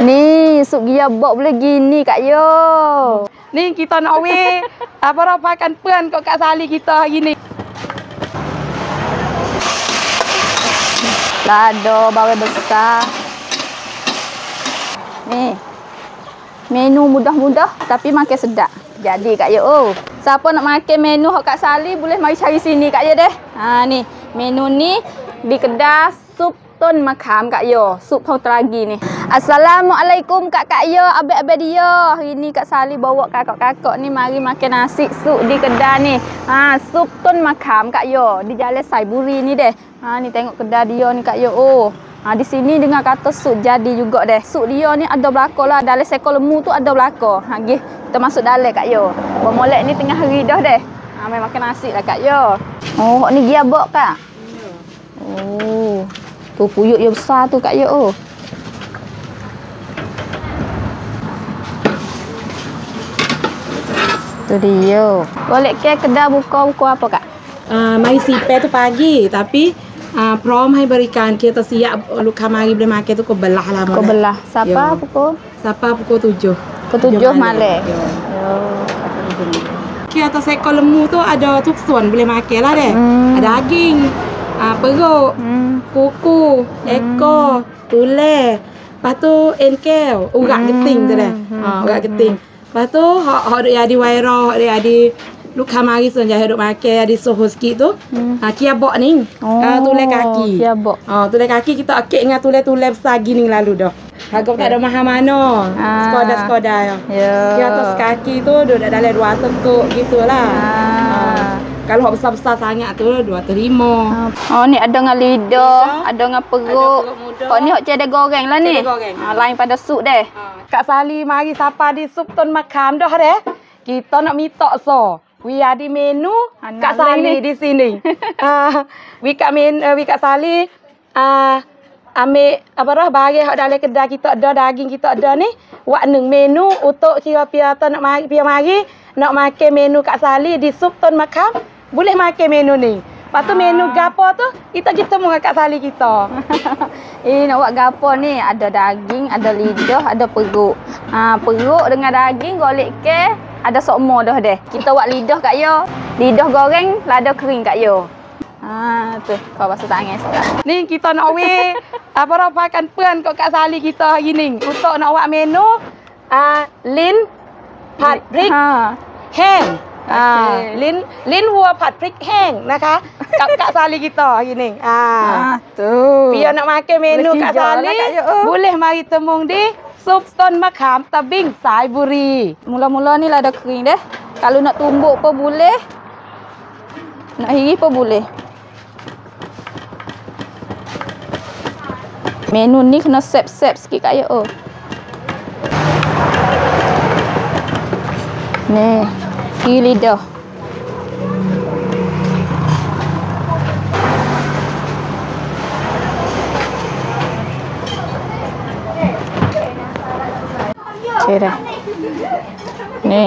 Ni sup gearbox boleh gini Kak Yo. Ni kita nak weh apa pakan puan kat Kak Sali kita hari ni. Lado bawang besar. Ni. Menu mudah-mudah tapi makan sedap. Jadi Kak Yo. Oh. Siapa nak makan menu Kak Sali boleh mari cari sini Kak Yo deh. Ha ni. Menu ni di kedai sup Tun Makam Kak Yo. Sup paut teragi ni. Assalamualaikum Kak Yo, abang-abang dia. Hari ni Kak Sali bawa kakak-kakak ni mari makan nasi sup di kedai ni. Ha, sup Tun Makam Kak Yo. Di Jalan Saiburi ni deh. Ha ni tengok kedai dia ni Kak Yo. Oh. Ha di sini dengar kata sup jadi juga deh. Sup dia ni ada belako lah. Dalam sekor lembu tu ada belako. Ha gih. Kita masuk dalam Kak Yo. Bermolek ni tengah hari dah deh. Ha mai makan nasi lah Kak Yo. Oh, ni gearbox Kak. Oh. Tu puyuk yang besar tu Kak Yo. Oh. Tu dia. Boleh ke kedai buka apa Kak? Mari sipai tu pagi tapi prom hai berikan kita siap luka mari boleh makan tu kau belah lah. Kau belah. Siapa pukul? Siapa pukul 7. Pukul 7 malam. Yo. Kita sekor lembu tu ada tuksuan boleh makan lah deh. Ada daging, perut, kuku, ekor, tulang. Lepas tu engkel, urat geting tu dah. Urat geting. Lepas tu hak dia di wairah, dia di luka mari senja hidup makan di soho sikit tu. Kiabok ni. Tulang kaki. Kiabok. Tulang kaki kita akik dengan tulang-tulang besar gini lalu dah. Harga tak ada mahal mana. Skoda-skoda ya. Dia atas kaki tu dah dalam 2 tentuk gitulah. Kalau besar-besar sangat tu 205. Oh ni ada dengan lidah, ada dengan perut. Kau ni hok cedek goreng lah ni. Lain pada sup deh. Kak Sali mari sapa di sup Tun Makam dah deh. Kita nak minta so. We ada menu Kak Sali di sini. We Kak Sali ambil apa dah bagi hak dalam kedai kita ada daging kita ada ni. Wak neng menu untuk kira piata nak mari nak makan menu Kak Sali di sup Tun Makam. Boleh makan menu ni. Lepas tu menu gapo tu kita dengan Kak Sali kita. Nak buat gapo ni ada daging, ada lidah, ada perut. Perut dengan daging golek ke ada sokmo dah deh. Kita buat lidah Kak Yo. Lidah goreng, lada kering Kak Yo. Tu kau basuh tangan sekarang. Ni kita nak weh apa pakan puan kat Kak Sali kita hari ni untuk nak buat menu linผัดพริกแห้งลิ้นวัวผัดพริกแห้งนะคะกับKak Sali kita hari ni. Tu. Biar nak makan menu Kak Sali boleh mari temung di sup Tun Makam Tebing Saiburi. Mula-mula ni lada kering deh. Kalau nak tumbuk pun boleh. Nak hiri pun boleh. Menu ni kena sep-sep sikit Kak Yo. Ni, hiri lidah. Cera. Ni.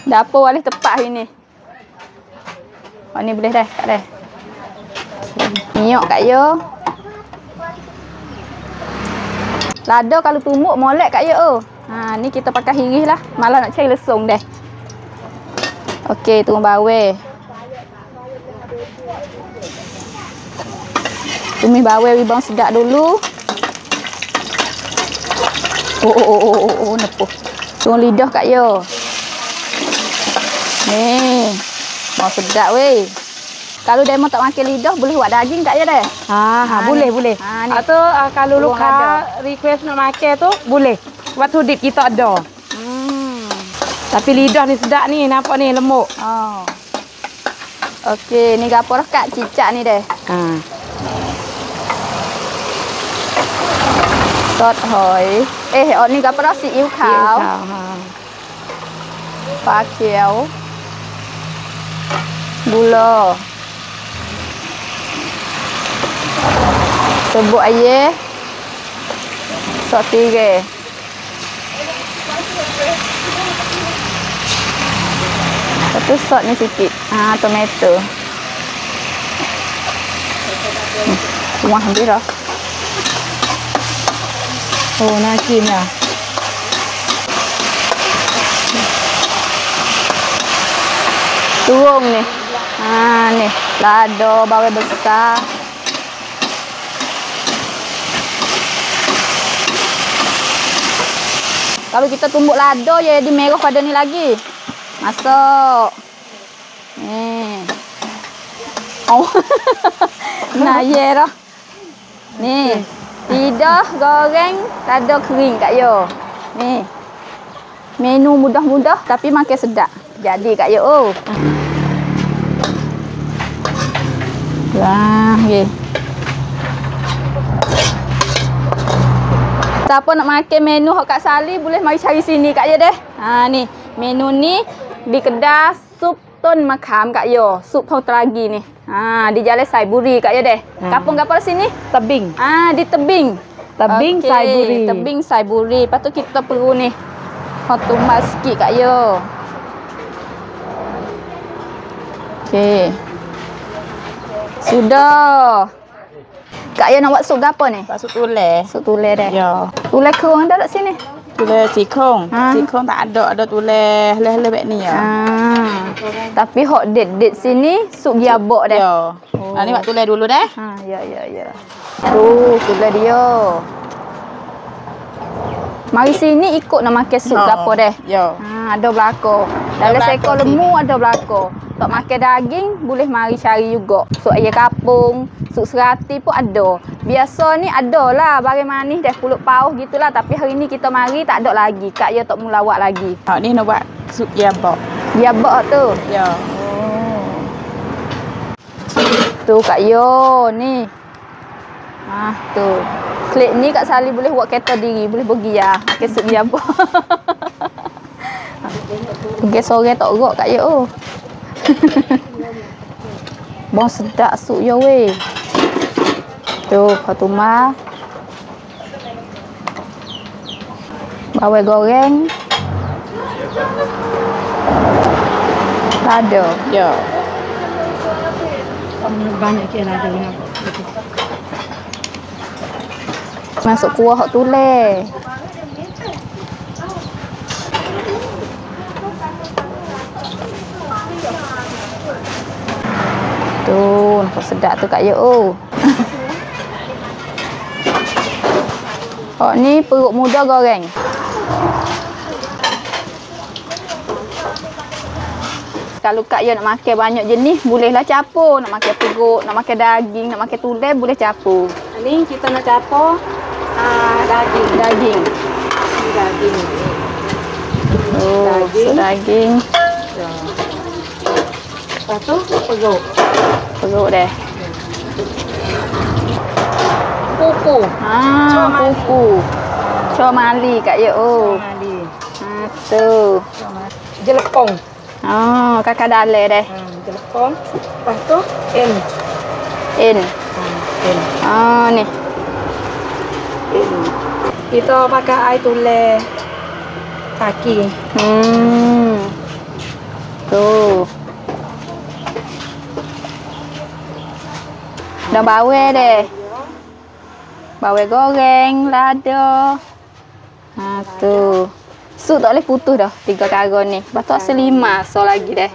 Dapur boleh tepat hari ni. Oh ni boleh dah, Kak dah. Minyak Kak Yo. Lada kalau tumbuk molek Kak Yo. Ni kita pakai hiris lah. Malah nak cari lesung dah. Okey, tunggu bawang. Tumis bawang bawang sedap dulu. Oh, nepuh. Tunggu lidah Kak Yo. Ni. Mau sedap weh. Kalau demo tak makan lidah boleh buat daging Kak Yo dah. Boleh. Atau kalau luka request nak makan tu boleh. Waktu dip kita ada. Tapi lidah ni sedap ni, nampak ni lemuk. Okey, ni gapo dah Kak cicak ni dah. Sốt hỏi. Ni gapo dah si iu khao. Pha khéo. Gula. Sebut air. Sot tiga. Satu sot ni sikit. Tomato. Wah, habis dah. Oh, nakin ya. Turung ni. Ni. Lado bawang besar. Kalau kita tumbuk lado je jadi merah pada ni lagi. Masuk. Ni. Oh. Nah, ye dah. Ni. Lidah goreng lado kering Kak Yo. Ni. Menu mudah-mudah tapi makin sedap. Jadi Kak Yo. Oh. Wah, ye. Siapa nak makan menu hok Kak Sali boleh mari cari sini Kak Yo deh. Ni. Menu ni di kedai sup Tun Makam Kak Yo. Sup paut teragi ni. Di Jalan Saiburi Kak Yo deh. Kampung apa sini? Tebing. Di Tebing. Tebing Saiburi. Tebing Saiburi. Lepas tu kita perlu ni. Hot tumbal sikit Kak Yo. Okey. Sudah. Kak Yo nak buat sup apa ni? Buat sup tulen. Sup tulen deh. Ya. Tulen kerang ada kat sini? Tulen sikrong. Sikrong tak ada tulen leh-leh beg ni ya. Tapi hok det sini sup giabok deh. Ya. Ni buat tulen dulu deh. Ya. Tulen dia. Mari sini ikut nak makan sup apa deh. Ya. Ada belako. Dalam seekor lembu ada belako. Tak makan daging boleh mari cari juga. Sup ayam kapung, sup serati pun ada. Biasa ni ada lah barang manis dah pulut pauh gitulah, tapi hari ni kita mari tak ada lagi. Kak Yo tak mula buat lagi. Ni nak buat sup giabok. Giabok tu. Ya. Tu Kak Yo ni. Tu. Klik ni Kak Sali boleh buat kereta diri, boleh pergi ya. Makan sup giabok. Pergi sore tak rok Kak Yo. Bau sedap sup yo weh. Tu patuma. Bawang goreng. Lado. Ya. Banyak ke lado ni. Masuk kuah hok tulen. Tu, nampak sedap tu Kak Yo. Ni perut muda goreng. Kalau Kak Yo nak makan banyak jenis, bolehlah campur. Nak makan perut, nak makan daging, nak makan tulen, boleh campur. Ni kita nak campur daging. Daging. Daging. Ya. Lepas tu perut. Perut deh. Kuku. Kuku. Comali Kak Yo. Mali. Tu. Jelepong. Kakak dalai deh. Jelepong. Lepas tu In. Ni. Kita pakai air tulen kaki. Tu. Dah bawang deh. Bawang goreng, lado. Tu. Sup tak boleh putus dah. 3 karang ni. Lepas tu asal 5. So lagi deh.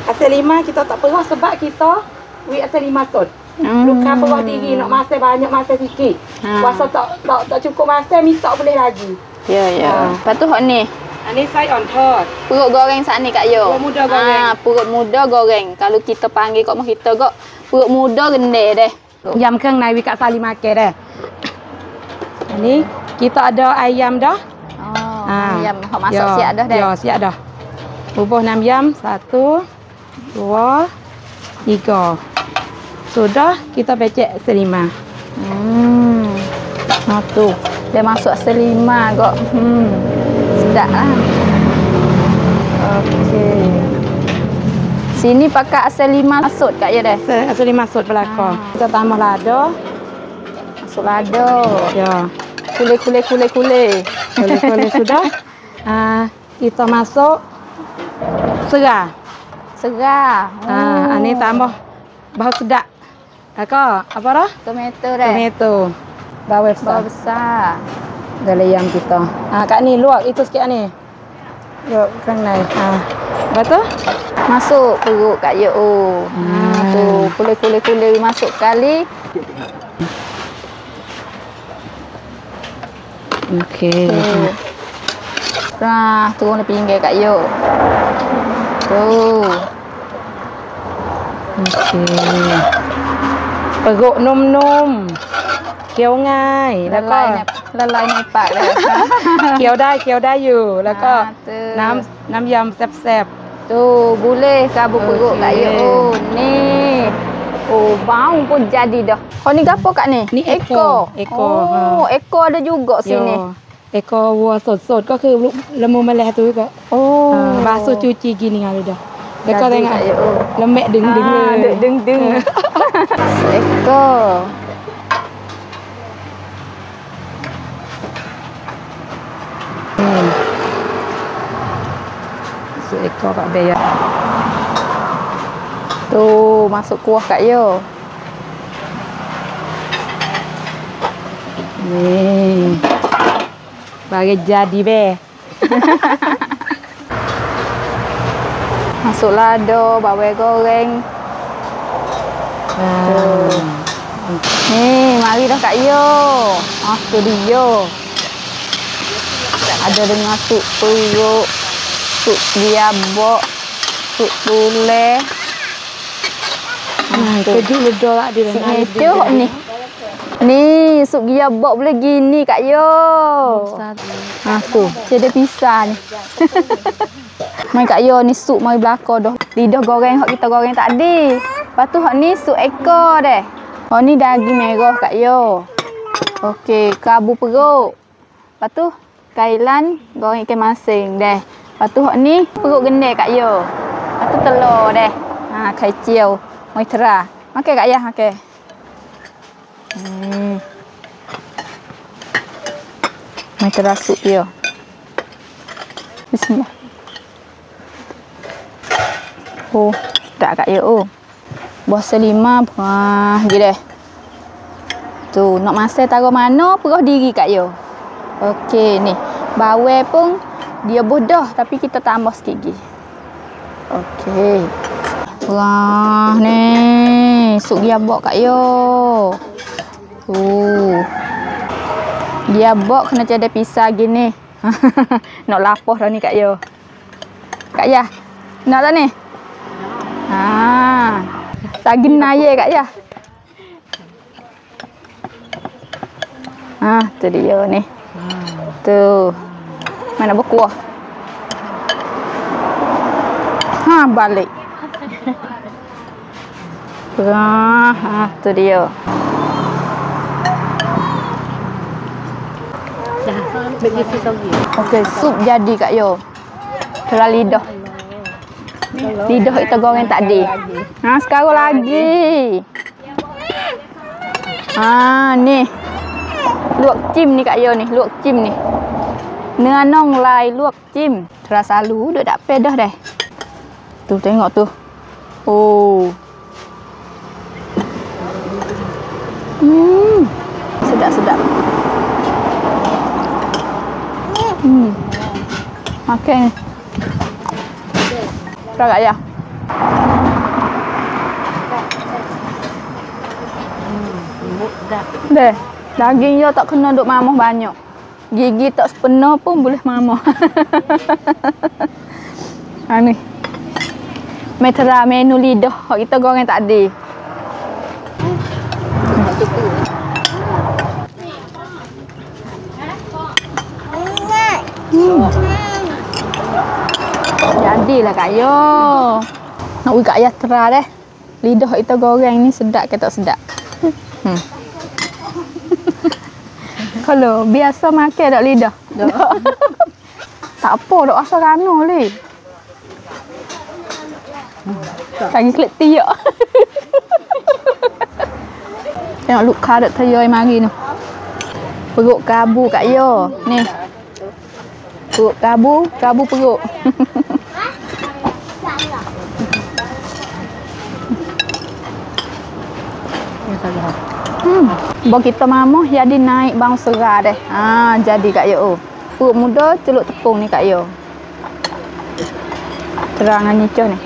Asal 5 kita tak perah sebab kita asal 5 ton. Bukan perah diri nak masak banyak, masak sikit. Puasa tak cukup masak, minta boleh lagi. Ya. Lepas tu hok ni. Ini saya on hot. Perut goreng saat ni Kak Yo. Perut muda goreng. Perut muda goreng. Kalau kita panggil kat rumah kita kok perut muda gendek deh. Ayam keng nai Kak Sali makan dah. Ini kita ada ayam dah. Ayam hok masak siap dah deh. Ya, siap dah. Bubuh 6 ayam. 1 2 3. Sudah kita becek selima. Tu. Dia masuk selima kok. Sedap lah. Okey. Sini pakai asal 5 masuk Kak Yo deh. Asal 5 masuk belakang. Kita tambah lado. Masuk lado. Ya. Kule. Kule sudah. Kita masuk serah. Serah. Ini tambah bahan sedap. Kakak, apa dah? Tomato dah. Tomato. Bawang besar. Bawang besar. Dalam kita. Kak ni luak itu sikit ni. Luak kerana. Lepas tu Masuk perut Kak Yo. Tu kulit-kulit masuk kali. okey. Nah, turun di pinggir Kak Yo. Tu. Okey. Perut num-num. Kêu ngay แล้วก็ ละลายในปากเลย เคี้ยวได้อยู่แล้วก็ น้ น้ำยำแซ่บ tu boleh kabur perut Kak Yo. Ni. Oh, bau pun jadi dah. Kau ni gapo Kak ni? Ni ekor. Oh, ekor ada juga ๆ sini. เอกอวัวสดๆก็คือละมุนแมลงตัวก็ Oh. basuh cuci gini kali dah. Jadi, Dekat tengok Kak Yo. lemek deng-deng le. Deng-deng. Ekor. Seekor Kak Bea. Tu masuk kuah Kak Yo. Ni. Bagi jadi be. Masuk lado, bawang goreng. Ni, mari dah Kak Yo. Tu dia. Ada dengan sup perut, sup biabok, sup gulai. Kejuk ledo lah di dalam. Signature ni. Ni, sup biabok boleh gini Kak Yo. Tu, dia ada pisah ni. Mai Kak Yo ni sup mai belakang dah. Lidah goreng hak kita goreng tadi. Lepas tu hak ni sup ekor deh. Hak ni daging merah Kak Yo. Okey, kabu perut. Lepas tu kailan goreng ikan masin deh. Lepas tu hak ni perut gendai Kak Yo. Lepas tu telur deh. Kai ciau. Mai terah. Makan Kak Ya, makan. Mai terah sup dia. Bismillah. Oh, sedap Kak Yo. Buah selima, gitu deh. Tu, nak masak taruh mana, perah diri Kak Yo. Okey, ni. Bawang pun dia bodoh, tapi kita tambah sikit lagi. Okey. Wah, ni. Sup biabok Kak Yo. Biabok kena ada pisah gini. Nak lapar dah ni Kak Yo. Kak Ya, nak tak ni? Tagin naya Kak Ya. Tu dia ni. Tu. Mana berkuah. Balik. Tu dia. Okey, sup jadi Kak Yo. Terang lidah. Lidah kita goreng tadi. Sekarang lagi. Ni. Luak cim ni Kak Yo ni, luak cim ni. นื้อน่องลายลวกจิ้ม terasa lu dah tak pedah dah. Tu tengok tu. Oh. Sedap-sedap. Makan. Berapa ya? Deh, daging dia tak kena duk mamah banyak. Gigi tak sepenuh pun boleh mamah. Ni. Metera menu lidah hak kita goreng tadi. Jadilah Kak Yo. Nak uji Kak Ya terah deh. Lidah kita goreng ni sedap ke tak sedap? Kalau biasa makan tak lidah. Tak apa, dok asal rana ni. Lagi klik tiak. Tengok luka dak tayoi mari ni. Perut kabu Kak Yo. Ni. Perut kabu perut. Bang kita mamuh jadi naik bang serah deh. Jadi Kak Yo. Perut muda celuk tepung ni Kak Yo. Terangan nyicoh ni.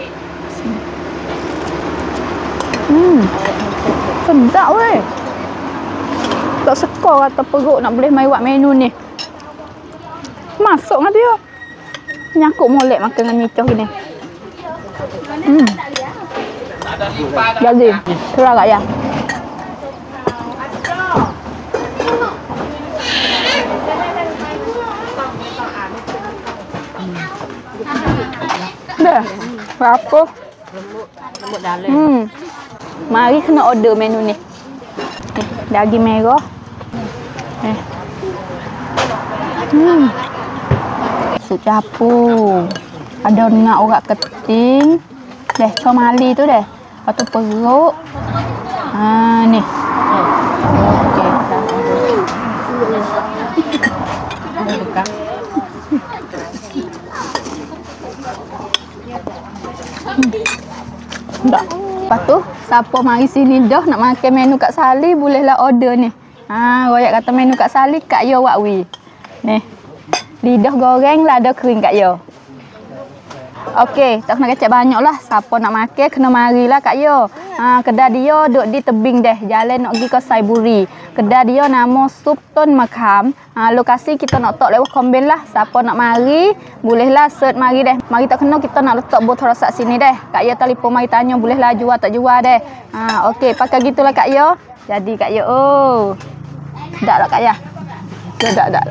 Sedap weh. Tak sekor kata perut nak boleh mai buat menu ni. Masuk dengan dia. Nyakuk molek makan dengan nyicoh gini. Jadi, terang Kak Ya. Dah. Berapa? Lembut dalam. Mari kena order menu ni. Daging merah. Sup capur. Ada nak urat keting. Deh, comali tu deh. Lepas tu perut. Ni. Okey. Tak. Lepas tu, siapa mari sini dah nak makan menu Kak Sali, bolehlah order ni. Royak kata menu Kak Sali, Kak Yo buat wi. Ni. Lidah goreng lah ada kering Kak Yo. Okey, tak kena kecap banyak lah. Siapa nak makan, kena marilah Kak Yo. Kedai dia duduk di tebing deh. Jalan nak pergi ke Saiburi. Kedai dia nama Sup Tun Makham. Lokasi kita nak letak lewat Kombel lah. Siapa nak mari, bolehlah search mari deh. Mari tak kena kita nak letak botol rosak sini deh. Kak Yo telefon mari tanya bolehlah jual tak jual deh. Okey, pakai gitulah Kak Yo. Jadi Kak Yo. Sedap tak Kak Ya? Sedap tak?